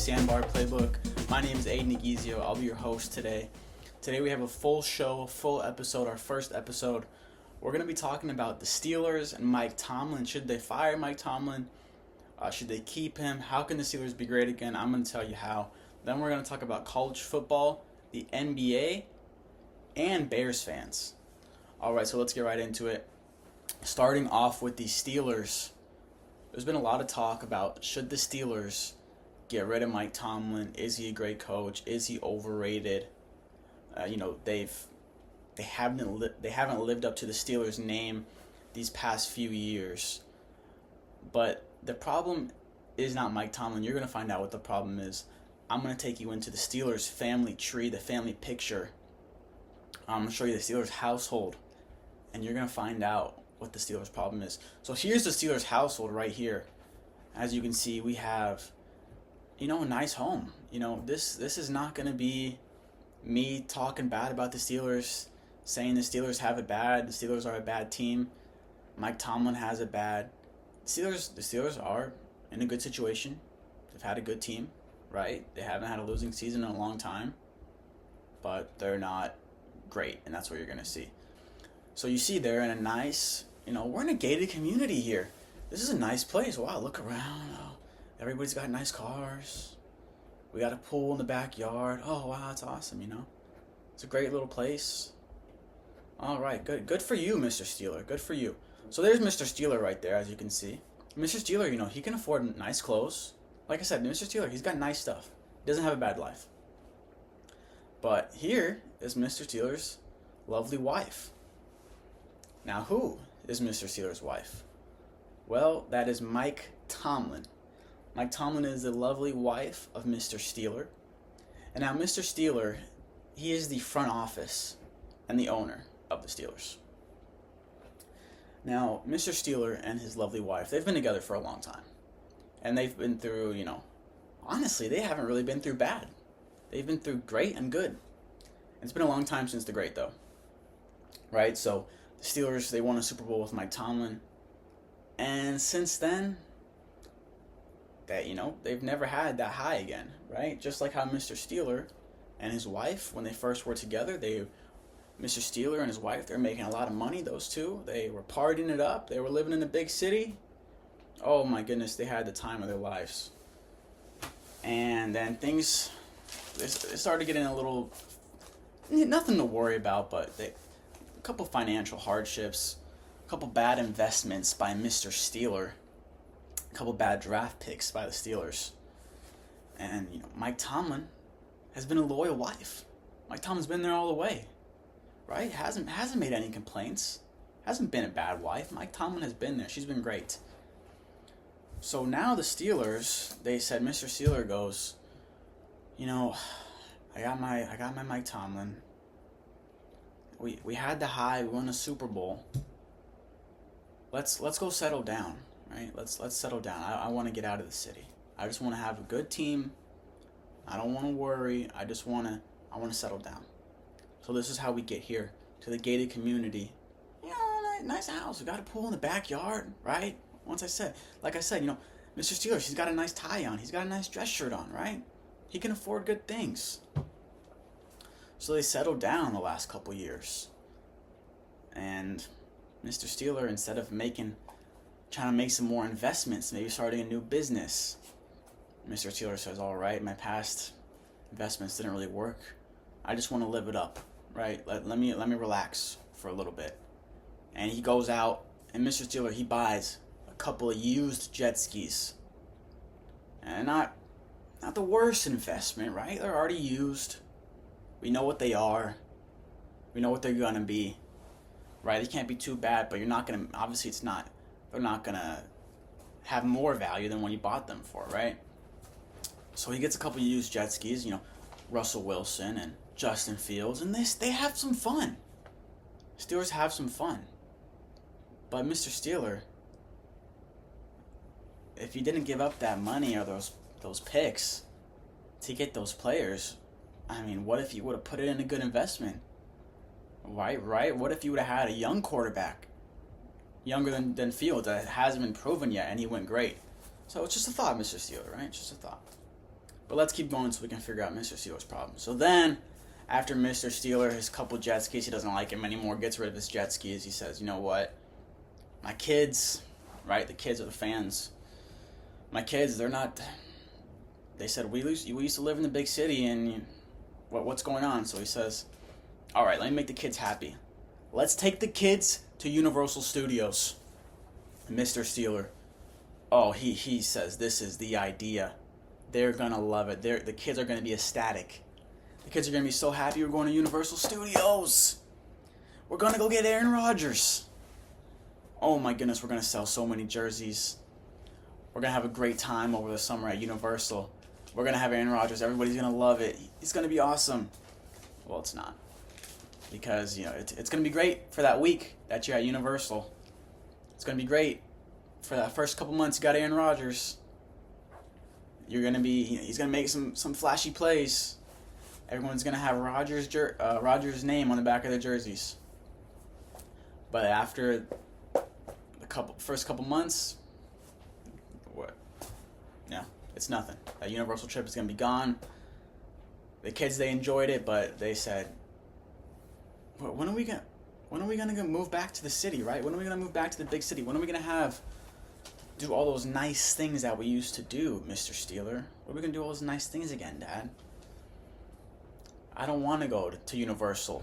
Sandbar Playbook. My name is Aiden Negizio. I'll be your host today. Today we have a full show, full episode, our first episode. We're going to be talking about the Steelers and Mike Tomlin. Should they fire Mike Tomlin? Should they keep him? How can the Steelers be great again? I'm going to tell you how. Then we're going to talk about college football, the NBA, and Bears fans. Alright, so let's get right into it. Starting off with the Steelers. There's been a lot of talk about should the Steelers get rid of Mike Tomlin? Is he a great coach? Is he overrated? They haven't lived up to the Steelers' name these past few years. But the problem is not Mike Tomlin. You're going to find out what the problem is. I'm going to take you into the Steelers family tree, the family picture. I'm going to show you the Steelers household, and you're going to find out what the Steelers problem is. So here's the Steelers household right here. As you can see, we have, a nice home. This is not going to be me talking bad about the Steelers, saying the Steelers have it bad, the Steelers are a bad team, Mike Tomlin has it bad. The Steelers are in a good situation. They've had a good team, right? They haven't had a losing season in a long time, but they're not great, and that's what you're going to see. So you see they're in a nice, we're in a gated community here. This is a nice place. Wow, look around. Oh, everybody's got nice cars. We got a pool in the backyard. Oh, wow, that's awesome, It's a great little place. All right, good for you, Mr. Steeler. Good for you. So there's Mr. Steeler right there, as you can see. Mr. Steeler, he can afford nice clothes. Like I said, Mr. Steeler, he's got nice stuff. He doesn't have a bad life. But here is Mr. Steeler's lovely wife. Now, who is Mr. Steeler's wife? Well, that is Mike Tomlin. Mike Tomlin is the lovely wife of Mr. Steeler. And now Mr. Steeler, he is the front office and the owner of the Steelers. Now, Mr. Steeler and his lovely wife, they've been together for a long time. And they've been through, honestly, they haven't really been through bad. They've been through great and good. It's been a long time since the great, though. Right? So, the Steelers, they won a Super Bowl with Mike Tomlin. And since then, they've never had that high again, right? Just like how Mr. Steeler and his wife, when they first were together, Mr. Steeler and his wife, they're making a lot of money, those two. They were partying it up. They were living in a big city. Oh my goodness, they had the time of their lives. And then they started getting a little, nothing to worry about, but a couple financial hardships, a couple bad investments by Mr. Steeler, a couple bad draft picks by the Steelers. And, Mike Tomlin has been a loyal wife. Mike Tomlin's been there all the way, right? Hasn't made any complaints. Hasn't been a bad wife. Mike Tomlin has been there. She's been great. So now the Steelers, they said, Mr. Steeler goes, I got my Mike Tomlin. We had the high, we won a Super Bowl. Let's go settle down, right? Let's settle down. I want to get out of the city. I just want to have a good team. I don't want to worry. I want to settle down. So this is how we get here to the gated community. Nice house. We got a pool in the backyard, right? Like I said, Mr. Steeler, he's got a nice tie on. He's got a nice dress shirt on, right? He can afford good things. So they settled down the last couple years. And Mr. Steeler, instead of trying to make some more investments, maybe starting a new business, Mr. Steeler says, all right, my past investments didn't really work. I just want to live it up, right? Let me relax for a little bit. And he goes out, and Mr. Steeler, he buys a couple of used jet skis. And not the worst investment, right? They're already used. We know what they are. We know what they're going to be. Right? They can't be too bad, but obviously they're not going to have more value than when you bought them for, right? So he gets a couple of used jet skis, Russell Wilson and Justin Fields, and they have some fun. Steelers have some fun. But Mr. Steeler, if you didn't give up that money or those picks to get those players, what if you would have put it in a good investment? Right? What if you would have had a young quarterback, younger than Fields, that hasn't been proven yet, and he went great? So it's just a thought, Mr. Steeler, right? Just a thought. But let's keep going so we can figure out Mr. Steeler's problem. So then, after Mr. Steeler, his couple jet skis, he doesn't like him anymore, gets rid of his jet skis. He says, you know what? My kids, right? The kids are the fans. My kids, they're not... They said, we used to live in the big city, and what's going on? So he says, all right, let me make the kids happy. Let's take the kids to Universal Studios. Mr. Steeler, oh, he says, this is the idea. They're going to love it. The kids are going to be ecstatic. The kids are going to be so happy we're going to Universal Studios. We're going to go get Aaron Rodgers. Oh my goodness, we're going to sell so many jerseys. We're going to have a great time over the summer at Universal. We're going to have Aaron Rodgers. Everybody's going to love it. It's going to be awesome. Well, it's not. Because, it's going to be great for that week that you're at Universal. It's going to be great for that first couple months you got Aaron Rodgers. He's going to make some flashy plays. Everyone's going to have Rodgers' name on the back of their jerseys. But after the first couple months, what? No, it's nothing. That Universal trip is going to be gone. The kids, they enjoyed it, but they said, when are we going to move back to the city, right? When are we going to move back to the big city? When are we going to do all those nice things that we used to do, Mr. Steeler? When are we going to do all those nice things again, Dad? I don't want to go to Universal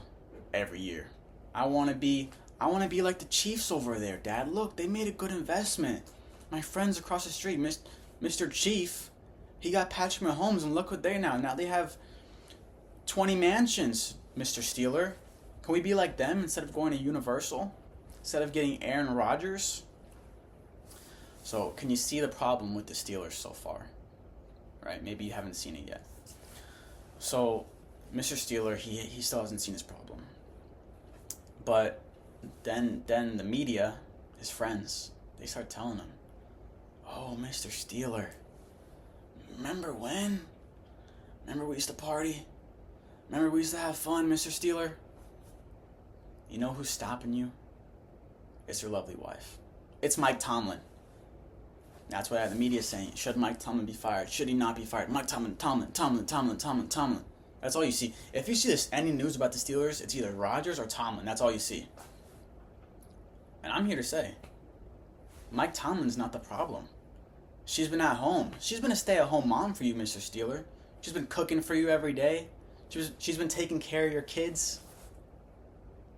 every year. I want to be like the Chiefs over there, Dad. Look, they made a good investment. My friends across the street, Mr. Chief, he got Patrick Mahomes, and look what they now. Now they have 20 mansions, Mr. Steeler. Can we be like them instead of going to Universal? Instead of getting Aaron Rodgers? So, can you see the problem with the Steelers so far? Right? Maybe you haven't seen it yet. So, Mr. Steeler, he still hasn't seen his problem. But then the media, his friends, they start telling him, oh, Mr. Steeler, remember when? Remember we used to party? Remember we used to have fun, Mr. Steeler? You know who's stopping you? It's your lovely wife. It's Mike Tomlin. That's what the media is saying. Should Mike Tomlin be fired? Should he not be fired? Mike Tomlin. That's all you see. If you see any news about the Steelers, it's either Rodgers or Tomlin. That's all you see. And I'm here to say, Mike Tomlin's not the problem. She's been at home. She's been a stay-at-home mom for you, Mr. Steeler. She's been cooking for you every day. She's been taking care of your kids.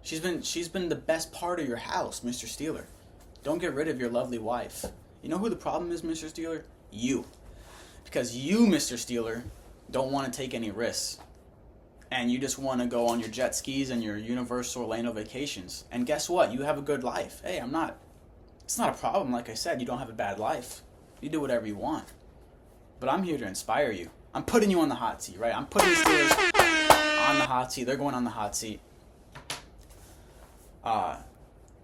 She's been the best part of your house, Mr. Steeler. Don't get rid of your lovely wife. You know who the problem is, Mr. Steeler? You. Because you, Mr. Steeler, don't want to take any risks. And you just want to go on your jet skis and your Universal Orlando vacations. And guess what? You have a good life. Hey, it's not a problem. Like I said, you don't have a bad life. You do whatever you want. But I'm here to inspire you. I'm putting you on the hot seat, right? I'm putting the Steelers on the hot seat. They're going on the hot seat. I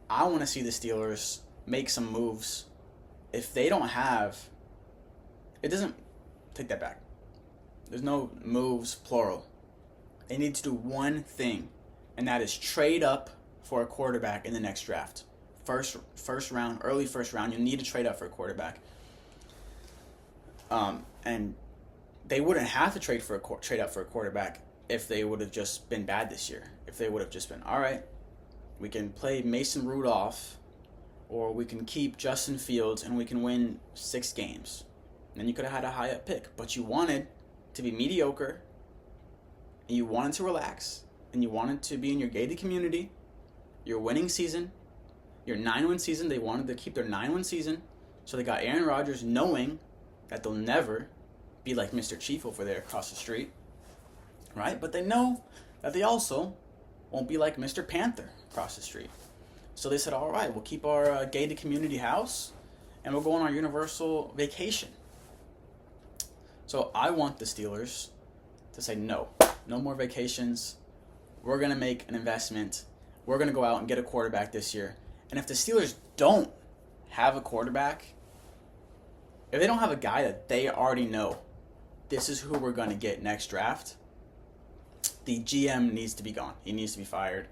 want to see the Steelers make some moves. If they don't have... Take that back. There's no moves, plural. They need to do one thing, and that is trade up for a quarterback in the next draft. First round, early first round, you need to trade up for a quarterback. And they wouldn't have to trade up for a quarterback if they would have just been bad this year. If they would have just been, all right, we can play Mason Rudolph, or we can keep Justin Fields, and we can win 6 games. Then you could have had a high-up pick. But you wanted to be mediocre, and you wanted to relax, and you wanted to be in your gated community, your winning season, your 9-win season. They wanted to keep their 9-win season, so they got Aaron Rodgers knowing that they'll never be like Mr. Chief over there across the street, right? But they know that they also won't be like Mr. Panther across the street. So they said, all right, we'll keep our gated community house, and we'll go on our Universal vacation. So I want the Steelers to say, no more vacations. We're going to make an investment. We're going to go out and get a quarterback this year. And if the Steelers don't have a quarterback, if they don't have a guy that they already know, this is who we're going to get next draft, the GM needs to be gone. He needs to be fired.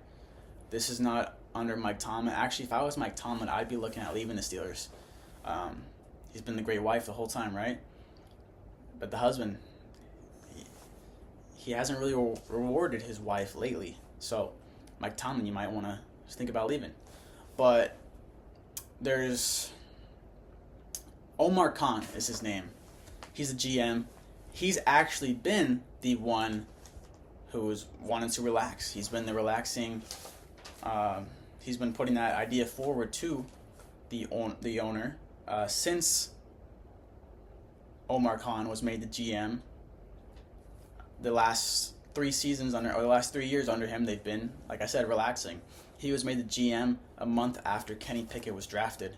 This is not under Mike Tomlin. Actually, if I was Mike Tomlin, I'd be looking at leaving the Steelers. He's been the great wife the whole time, right? But the husband, he hasn't really rewarded his wife lately. So, Mike Tomlin, you might want to think about leaving. But there's Omar Khan is his name. He's a GM. He's actually been the one who's wanted to relax. He's been the relaxing. He's been putting that idea forward to the owner since Omar Khan was made the GM. The last 3 seasons or the last 3 years under him, they've been, like I said, relaxing. He was made the GM a month after Kenny Pickett was drafted.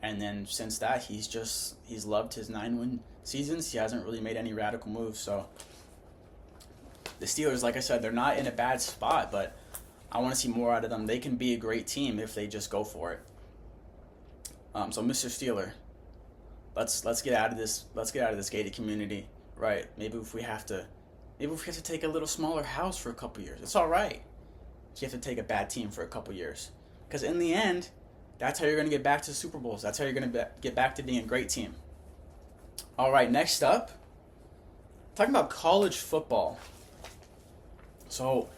And then since that, he's loved his 9-win seasons. He hasn't really made any radical moves. So the Steelers, like I said, they're not in a bad spot, but I want to see more out of them. They can be a great team if they just go for it. So Mr. Steeler, let's get out of this. Let's get out of this gated community, right? Maybe if we have to take a little smaller house for a couple years, it's all right. You have to take a bad team for a couple years, because in the end, that's how you're going to get back to the Super Bowls. That's how you're going to get back to being a great team. All right, next up, talking about college football. So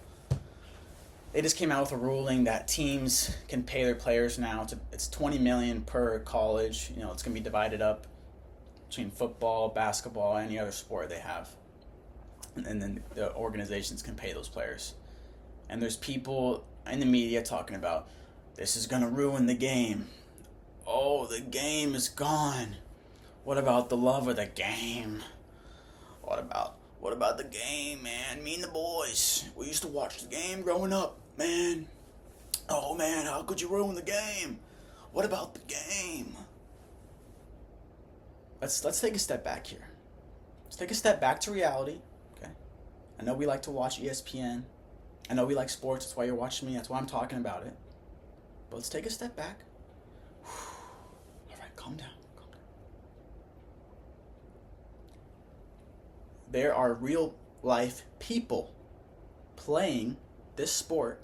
they just came out with a ruling that teams can pay their players now. It's $20 million per college. You know, it's going to be divided up between football, basketball, any other sport they have. And then the organizations can pay those players. And there's people in the media talking about, this is going to ruin the game. Oh, the game is gone. What about the love of the game? What about the game, man? Me and the boys, we used to watch the game growing up, man. Oh, man, how could you ruin the game? What about the game? Let's take a step back here. Let's take a step back to reality, okay? I know we like to watch ESPN. I know we like sports. That's why you're watching me. That's why I'm talking about it. But let's take a step back. All right, calm down. There are real life people playing this sport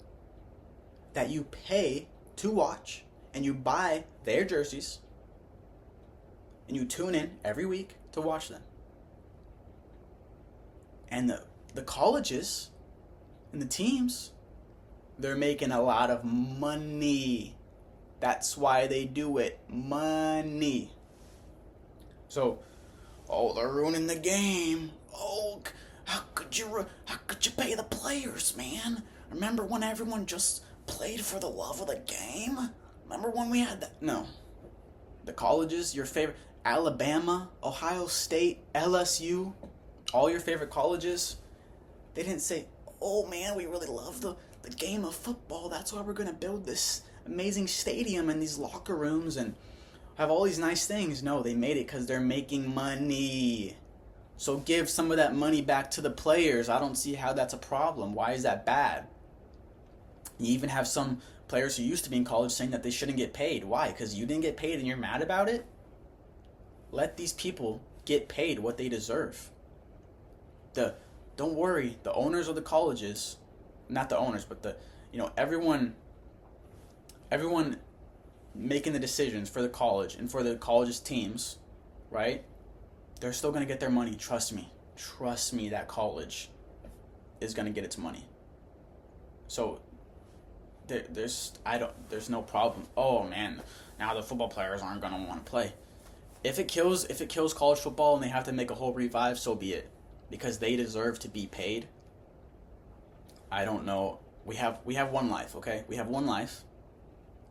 that you pay to watch, and you buy their jerseys, and you tune in every week to watch them. And the colleges and the teams, they're making a lot of money. That's why they do it. Money. So, oh, they're ruining the game. Oh, how could you pay the players, man? Remember when everyone just played for the love of the game? Remember when we had that? No. The colleges, your favorite, Alabama, Ohio State, LSU, all your favorite colleges, they didn't say, oh man, we really love the game of football. That's why we're going to build this amazing stadium and these locker rooms and have all these nice things. No, they made it because they're making money. So give some of that money back to the players. I don't see how that's a problem. Why is that bad? You even have some players who used to be in college saying that they shouldn't get paid. Why? Because you didn't get paid and you're mad about it? Let these people get paid what they deserve. Don't worry, the owners of the colleges, not the owners, but everyone making the decisions for the college and for the college's teams, right? They're still going to get their money. Trust me. Trust me, that college is going to get its money. So there's no problem. Oh man, now the football players aren't going to want to play. If it kills college football and they have to make a whole revive, so be it, because they deserve to be paid. I don't know. We have one life, okay? We have one life,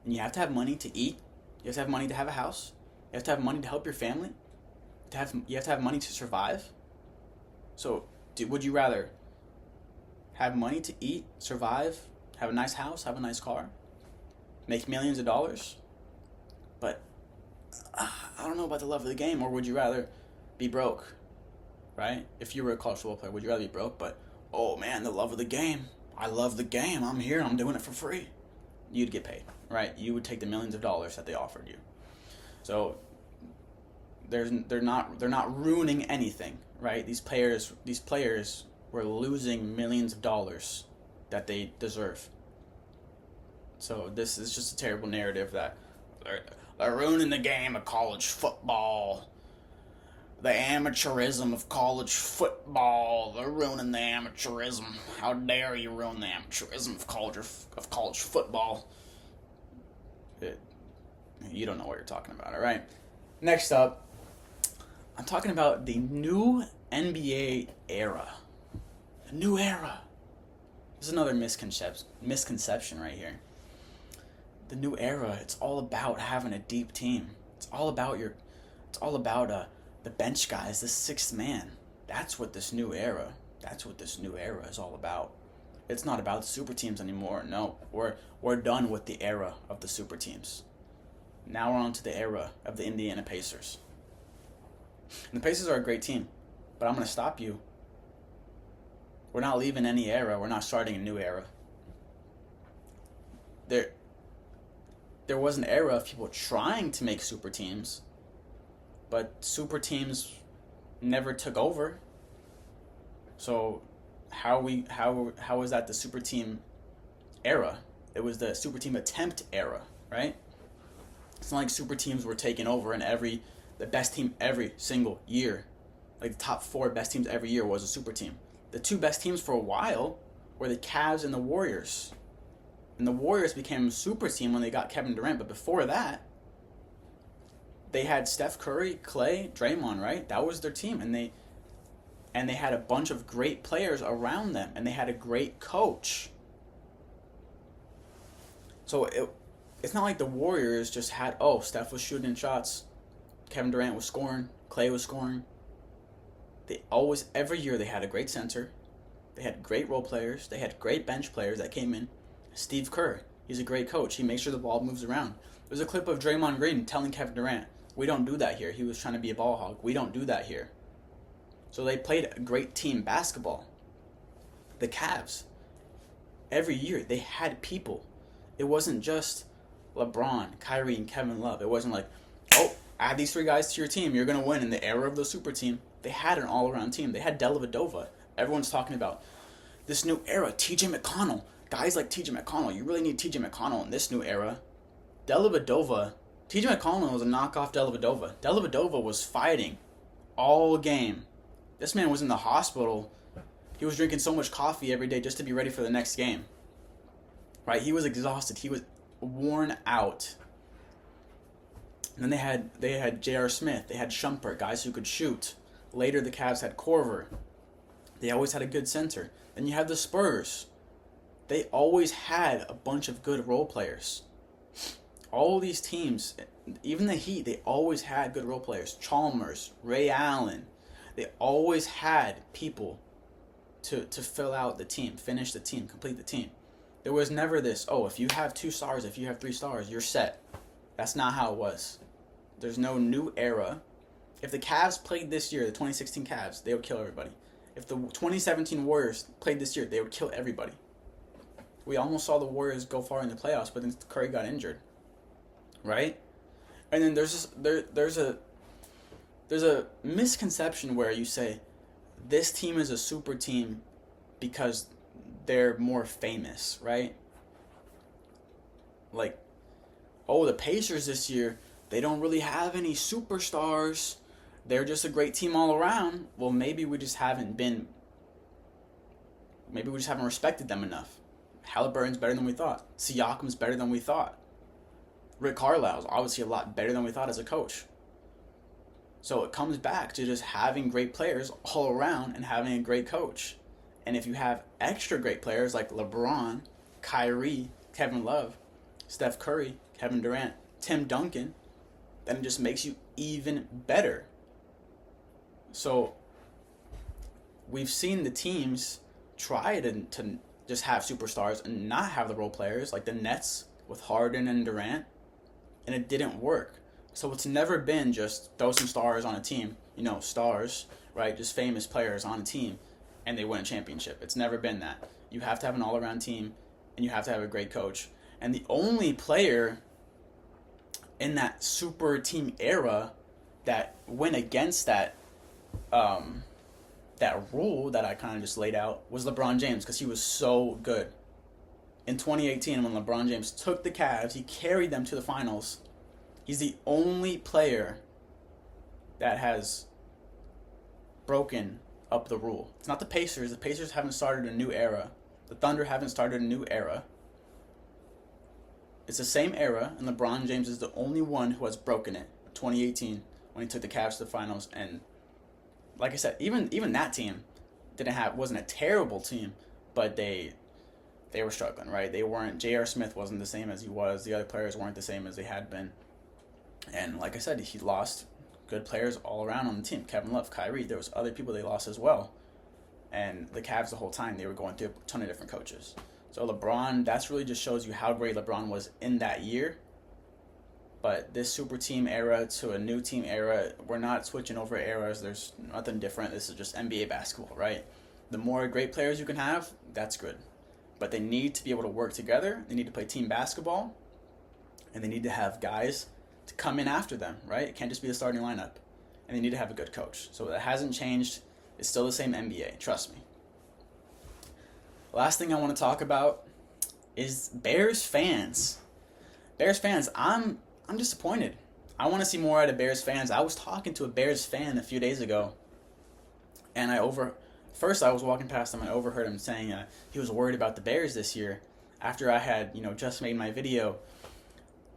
and you have to have money to eat. You have to have money to have a house. You have to have money to help your family. You have to have money to survive. So, would you rather have money to eat, survive, have a nice house, have a nice car, make millions of dollars, but I don't know about the love of the game, or would you rather be broke, right? If you were a college football player, would you rather be broke, but, oh man, the love of the game. I love the game. I'm here. I'm doing it for free. You'd get paid, right? You would take the millions of dollars that they offered you. So they're not ruining anything, right? These players were losing millions of dollars that they deserve. So this is just a terrible narrative that they're ruining the game of college football. the amateurism of college football. They're ruining the amateurism. How dare you ruin the amateurism of college football? You don't know what you're talking about, all right? Next up, I'm talking about the new NBA era. The new era. There's another misconception right here. The new era, it's all about having a deep team. It's all about the bench guys, the sixth man. That's what this new era is all about. It's not about the super teams anymore. No, we're done with the era of the super teams. Now we're on to the era of the Indiana Pacers. And the Pacers are a great team, but I'm going to stop you. We're not leaving any era. We're not starting a new era. There was an era of people trying to make super teams, but super teams never took over. So how was that the super team era? It was the super team attempt era, right? It's not like super teams were taking over and the best team every single year. Like the top 4 best teams every year was a super team. The 2 best teams for a while were the Cavs and the Warriors. And the Warriors became a super team when they got Kevin Durant. But before that, they had Steph Curry, Clay, Draymond, right? That was their team. And they had a bunch of great players around them. And they had a great coach. So it's not like the Warriors just had, Steph was shooting shots, Kevin Durant was scoring, Clay was scoring. Every year they had a great center. They had great role players. They had great bench players that came in. Steve Kerr, he's a great coach. He makes sure the ball moves around. There's a clip of Draymond Green telling Kevin Durant, we don't do that here. He was trying to be a ball hog. We don't do that here. So they played a great team basketball. The Cavs, every year they had people. It wasn't just LeBron, Kyrie, and Kevin Love. It wasn't like, add these 3 guys to your team. You're going to win in the era of the super team. They had an all-around team. They had Dellavedova. Everyone's talking about this new era. TJ McConnell. Guys like TJ McConnell. You really need TJ McConnell in this new era. TJ McConnell was a knockoff Dellavedova. Dellavedova was fighting all game. This man was in the hospital. He was drinking so much coffee every day just to be ready for the next game. Right? He was exhausted. He was worn out. And then they had J.R. Smith. They had Shumpert, guys who could shoot. Later, the Cavs had Korver. They always had a good center. Then you have the Spurs. They always had a bunch of good role players. All these teams, even the Heat, they always had good role players. Chalmers, Ray Allen. They always had people to fill out the team, finish the team, complete the team. There was never this, if you have 2 stars, if you have 3 stars, you're set. That's not how it was. There's no new era. If the Cavs played this year, the 2016 Cavs, they would kill everybody. If the 2017 Warriors played this year, they would kill everybody. We almost saw the Warriors go far in the playoffs, but then Curry got injured. Right? And then there's a misconception where you say, this team is a super team because they're more famous, right? Like, the Pacers this year, they don't really have any superstars. They're just a great team all around. Well, maybe we just haven't respected them enough. Halliburton's better than we thought. Siakam's better than we thought. Rick Carlisle's obviously a lot better than we thought as a coach. So it comes back to just having great players all around and having a great coach. And if you have extra great players like LeBron, Kyrie, Kevin Love, Steph Curry, Kevin Durant, Tim Duncan, then it just makes you even better. So we've seen the teams try to just have superstars and not have the role players, like the Nets with Harden and Durant, and it didn't work. So it's never been just throw some stars on a team, stars, right? Just famous players on a team, and they win a championship. It's never been that. You have to have an all-around team, and you have to have a great coach. And the only player in that super team era that went against that rule that I kind of just laid out was LeBron James, because he was so good. In 2018, when LeBron James took the Cavs, he carried them to the finals. He's the only player that has broken up the rule. It's not the Pacers. The Pacers haven't started a new era. The Thunder haven't started a new era. It's the same era, and LeBron James is the only one who has broken it. 2018, when he took the Cavs to the finals, and like I said, even that team wasn't a terrible team, but they were struggling, right? They weren't. J.R. Smith wasn't the same as he was. The other players weren't the same as they had been, and like I said, he lost good players all around on the team. Kevin Love, Kyrie. There was other people they lost as well, and the Cavs the whole time they were going through a ton of different coaches. So LeBron, that's really just shows you how great LeBron was in that year. But this super team era to a new team era, we're not switching over eras. There's nothing different. This is just NBA basketball, right? The more great players you can have, that's good. But they need to be able to work together. They need to play team basketball. And they need to have guys to come in after them, right? It can't just be the starting lineup. And they need to have a good coach. So that hasn't changed. It's still the same NBA. Trust me. Last thing I want to talk about is Bears fans. Bears fans, I'm disappointed. I want to see more out of Bears fans. I was talking to a Bears fan a few days ago, and first I was walking past him and I overheard him saying he was worried about the Bears this year after I had just made my video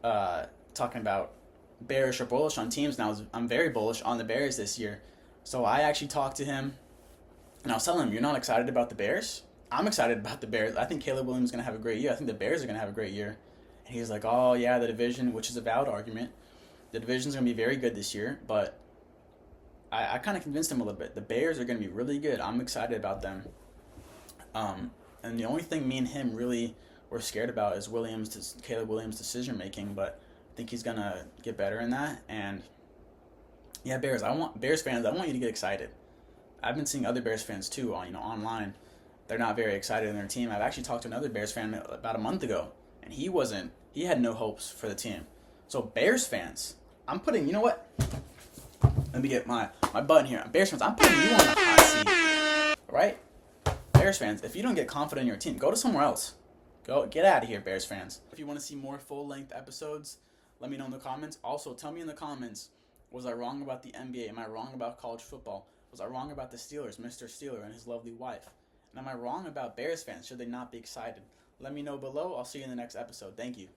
talking about bearish or bullish on teams. Now I'm very bullish on the Bears this year. So I actually talked to him, and I was telling him, "You're not excited about the Bears?" I'm excited about the Bears. I think Caleb Williams is going to have a great year. I think the Bears are going to have a great year. And he's like, oh, yeah, the division, which is a valid argument. The division's going to be very good this year, but I kind of convinced him a little bit. The Bears are going to be really good. I'm excited about them. And the only thing me and him really were scared about is Caleb Williams' decision-making, but I think he's going to get better in that. And, yeah, Bears fans, I want you to get excited. I've been seeing other Bears fans, too, online. They're not very excited in their team. I've actually talked to another Bears fan about a month ago, and he had no hopes for the team. So Bears fans, you know what? Let me get my button here. Bears fans, I'm putting you on the hot seat, right? Bears fans, if you don't get confident in your team, go to somewhere else. Get out of here, Bears fans. If you want to see more full-length episodes, let me know in the comments. Also, tell me in the comments, was I wrong about the NBA? Am I wrong about college football? Was I wrong about the Steelers, Mr. Steeler and his lovely wife? And am I wrong about Bears fans? Should they not be excited? Let me know below. I'll see you in the next episode. Thank you.